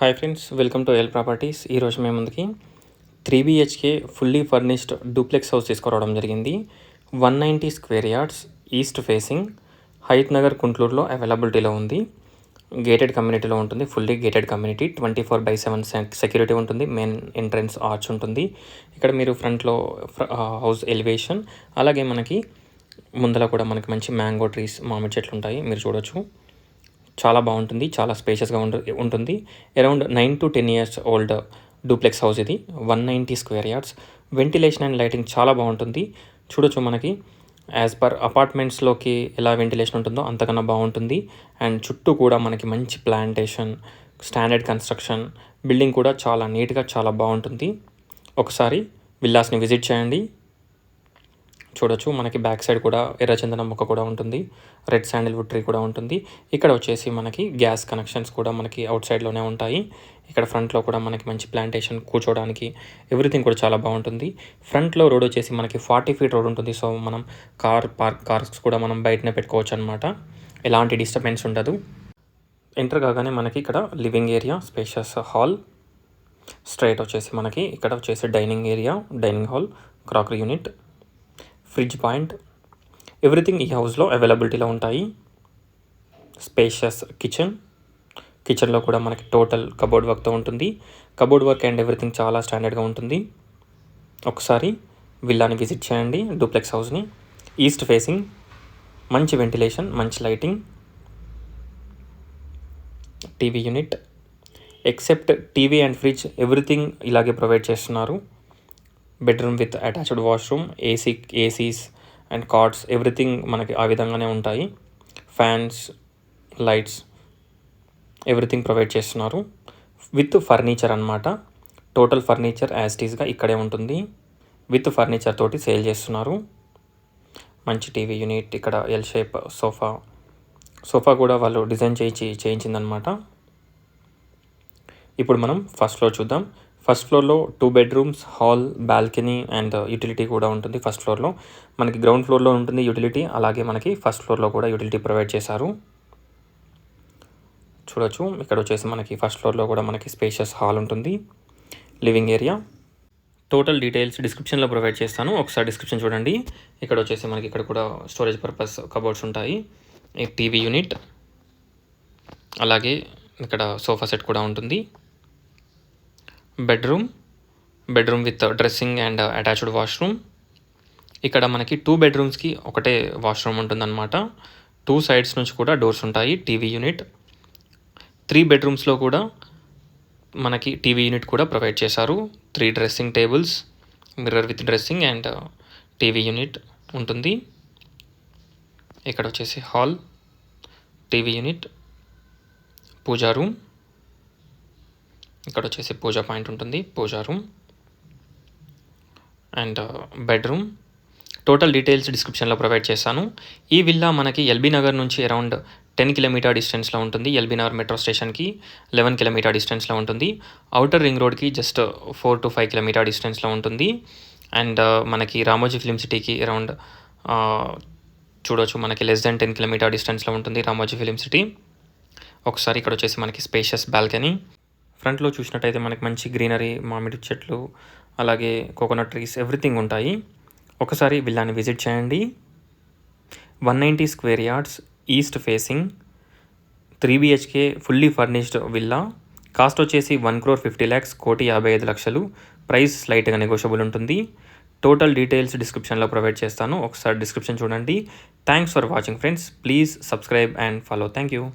Hi friends, welcome to L properties. ఈరోజు మేము ముందుకి 3 BHK fully furnished duplex house తీసుకురావడం జరిగింది. 190 square yards, east facing, Hayath Nagar, గుంటూరులో అవైలబిలిటీలో ఉంది. గేటెడ్ కమ్యూనిటీలో ఉంటుంది. ఫుల్లీ గేటెడ్ కమ్యూనిటీ, 24/7 సెక్యూరిటీ ఉంటుంది. మెయిన్ ఎంట్రన్స్ ఆర్చ్ ఉంటుంది. ఇక్కడ మీరు ఫ్రంట్లో హౌస్ ఎలివేషన్, అలాగే మనకి ముందర కూడా మనకి మంచి మ్యాంగో ట్రీస్, మామిడి చెట్లు ఉంటాయి. మీరు చూడొచ్చు, చాలా బాగుంటుంది. చాలా స్పేషియస్గా ఉంటుంది. Around 9 to 10 years old duplex house ఇది. 190 square yards. Ventilation and lighting చాలా బాగుంటుంది. చూడొచ్చు, మనకి యాజ్ పర్ అపార్ట్మెంట్స్లోకి ఎలా వెంటిలేషన్ ఉంటుందో అంతకన్నా బాగుంటుంది. అండ్ చుట్టూ కూడా మనకి మంచి ప్లాంటేషన్, స్టాండర్డ్ కన్స్ట్రక్షన్, బిల్డింగ్ కూడా చాలా నీట్గా చాలా బాగుంటుంది. ఒకసారి విల్లాస్ని విజిట్ చేయండి. చూడొచ్చు, మనకి బ్యాక్ సైడ్ కూడా ఎర్రచందనం మొక్క కూడా ఉంటుంది. రెడ్ శాండిల్వుడ్ ట్రీ కూడా ఉంటుంది. ఇక్కడ వచ్చేసి మనకి గ్యాస్ కనెక్షన్స్ కూడా మనకి అవుట్ సైడ్లోనే ఉంటాయి. ఇక్కడ ఫ్రంట్లో కూడా మనకి మంచి ప్లాంటేషన్, కూర్చోవడానికి ఎవ్రీథింగ్ కూడా చాలా బాగుంటుంది. ఫ్రంట్లో రోడ్ వచ్చేసి మనకి 40 feet రోడ్ ఉంటుంది. సో మనం కార్స్ కూడా మనం బయటనే పెట్టుకోవచ్చు అనమాట. ఎలాంటి డిస్టర్బెన్స్ ఉండదు. ఎంటర్ కాగానే మనకి ఇక్కడ living area, spacious hall. Straight వచ్చేసి మనకి ఇక్కడ వచ్చేసి dining area, dining hall, crockery unit, fridge point, everything ఈ హౌస్లో అవైలబిలిటీలో ఉంటాయి. స్పేషియస్ కిచెన్లో కూడా మనకి టోటల్ కబోర్డ్ వర్క్తో ఉంటుంది. కబోర్డ్ వర్క్ అండ్ ఎవ్రీథింగ్ చాలా స్టాండర్డ్గా ఉంటుంది. ఒకసారి విల్లాని విజిట్ చేయండి, డూప్లెక్స్ హౌస్ని. ఈస్ట్ ఫేసింగ్, మంచి వెంటిలేషన్, మంచి lighting, TV unit, except TV and fridge everything ఇలాగే ప్రొవైడ్ చేస్తున్నారు. Bedroom with attached washroom, ACs and cards everything మనకి ఆ విధంగానే ఉంటాయి. ఫ్యాన్స్, లైట్స్ ఎవ్రీథింగ్ ప్రొవైడ్ చేస్తున్నారు విత్ ఫర్నిచర్ అనమాట. టోటల్ ఫర్నిచర్ యాజ్ ఇట్ ఈస్గా ఇక్కడే ఉంటుంది. విత్ ఫర్నిచర్ తోటి సేల్ చేస్తున్నారు. మంచి టీవీ యూనిట్, ఇక్కడ ఎల్ షేప్ సోఫా కూడా వాళ్ళు డిజైన్ చేయించిందనమాట. ఇప్పుడు మనం ఫస్ట్ ఫ్లోర్ చూద్దాం. ఫస్ట్ ఫ్లోర్లో 2 bedrooms, hall, balcony and utility కూడా ఉంటుంది. ఫస్ట్ ఫ్లోర్లో మనకి గ్రౌండ్ ఫ్లోర్లో ఉంటుంది యూటిలిటీ, అలాగే మనకి ఫస్ట్ ఫ్లోర్లో కూడా యూటిలిటీ ప్రొవైడ్ చేశారు. చూడొచ్చు, ఇక్కడ వచ్చేసి మనకి ఫస్ట్ ఫ్లోర్లో కూడా మనకి స్పేషియస్ హాల్ ఉంటుంది, లివింగ్ ఏరియా. టోటల్ డీటెయిల్స్ డిస్క్రిప్షన్లో ప్రొవైడ్ చేస్తాను, ఒకసారి డిస్క్రిప్షన్ చూడండి. ఇక్కడ వచ్చేసి మనకి ఇక్కడ కూడా స్టోరేజ్ పర్పస్ కబోర్డ్స్ ఉంటాయి. టీవీ యూనిట్, అలాగే ఇక్కడ సోఫా సెట్ కూడా ఉంటుంది. Bedroom with dressing and attached washroom. ఇక్కడ మనకి 2 bedroomsకి ఒకటే వాష్రూమ్ ఉంటుందన్నమాట. 2 sides నుంచి కూడా డోర్స్ ఉంటాయి. TV unit. 3 bedroomsలో కూడా మనకి టీవీ యూనిట్ కూడా ప్రొవైడ్ చేశారు. 3 dressing tables, mirror with dressing and TV unit ఉంటుంది. ఇక్కడ వచ్చేసి hall, TV unit, pooja room. ఇక్కడ వచ్చేసి పూజా పాయింట్ ఉంటుంది, pooja room and bedroom. Total details డిస్క్రిప్షన్లో ప్రొవైడ్ చేశాను. ఈ విల్లా మనకి ఎల్బీ నగర్ నుంచి అరౌండ్ 10 kilometer డిస్టెన్స్లో ఉంటుంది. ఎల్బీ నగర్ మెట్రో స్టేషన్కి 11 kilometer డిస్టెన్స్లో ఉంటుంది. అవుటర్ రింగ్ రోడ్కి జస్ట్ 4 to 5 kilometer డిస్టెన్స్లో ఉంటుంది. అండ్ మనకి రామోజీ ఫిలిం సిటీకి అరౌండ్ చూడవచ్చు, మనకి less than 10 kilometer డిస్టెన్స్లో ఉంటుంది రామోజీ ఫిలిం సిటీ. ఒకసారి ఇక్కడ వచ్చేసి మనకి స్పేషియస్ బాల్కనీ. ఫ్రంట్లో చూసినట్టయితే మనకి మంచి గ్రీనరీ, మామిడి చెట్లు, అలాగే కోకోనట్ ట్రీస్ ఎవ్రీథింగ్ ఉంటాయి. ఒకసారి విల్లాని విజిట్ చేయండి. 190 square yards, east facing, 3 BHK fully furnished villa. Cost వచ్చేసి 1,50,00,000, 1,55,00,000. ప్రైస్ స్లైట్గా నెగోషియబుల్ ఉంటుంది. టోటల్ డీటెయిల్స్ డిస్క్రిప్షన్లో ప్రొవైడ్ చేస్తాను, ఒకసారి డిస్క్రిప్షన్ చూడండి. Thanks for watching friends. Please subscribe and follow. Thank you.